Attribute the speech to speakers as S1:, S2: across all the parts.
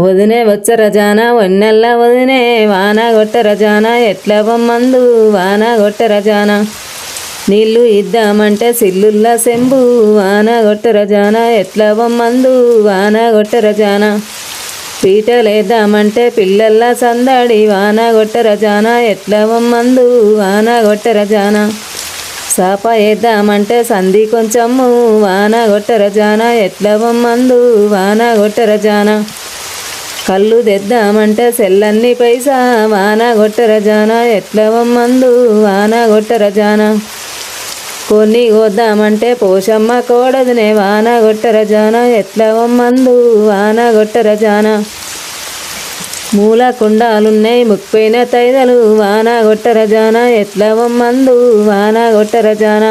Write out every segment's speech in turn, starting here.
S1: వదినే వచ్చర జాన వన్నెల్ల వదినే వాన గొట్టర జాన ఎట్ల బొమ్మందు వాన గొట్టర జాన నీళ్ళు ఇద్దామంటే సిల్లుల్ల సెంబు వాన గొట్టర జాన ఎట్ల బొమ్మందు వాన గొట్టర జాన పీటలేద్దామంటే పిల్లల్ల సందడి వాన గొట్టర జాన ఎట్ల బొమ్మందు వాన గొట్టర జాన సాప వేద్దామంటే సంధి కొంచెము వాన గొట్టర జాన ఎట్ల బొమ్మందు వాన గొట్టర జాన కళ్ళు తెద్దామంటే సెల్లన్ని పైసా వాన గొట్టర జాన ఎట్ల బొమ్మందు వాన గొట్టర జాన కొన్ని కోద్దామంటే పోషమ్మ కోడదునే వాన గొట్టర జాన ఎట్ల బొమ్మందు వాన గొట్టర జాన మూల కుండాలున్నాయి ముక్పోయిన తైదలు వాన గొట్టర జాన ఎట్ల బొమ్మందు వాన గొట్టర జాన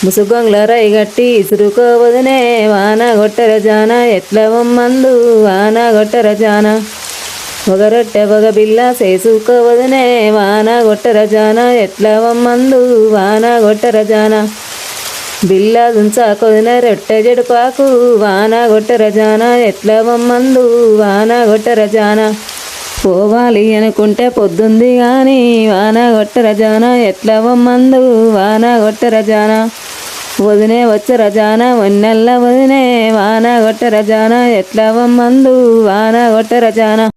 S1: ముసుగొంగ్ల రైగట్టి ఇసురుకోవదునే వాన గొట్టర జాన ఎట్ల బొమ్మందు వాన గొట్టర జాన ఒక రొట్టె ఒక బిల్ల చేసుకోవదునే వాన గొట్టర జాన ఎట్ల బొమ్మందు వాన గొట్టర జాన బిల్ల దుంచాకొదిన రొట్టె జడుపాకు వాన గొట్టర జాన ఎట్ల బొమ్మందు వాన గొట్టర జాన పోవాలి అనుకుంటే పొద్దుంది కానీ వాన గొట్టర జాన ఎట్ల బొమ్మందు వాన గొట్టర జాన వదినే వచ్చర జాన వన్నెల్ల వదినే వాన గొట్టర జాన ఎట్ల బొమ్మందు వాన గొట్టర జాన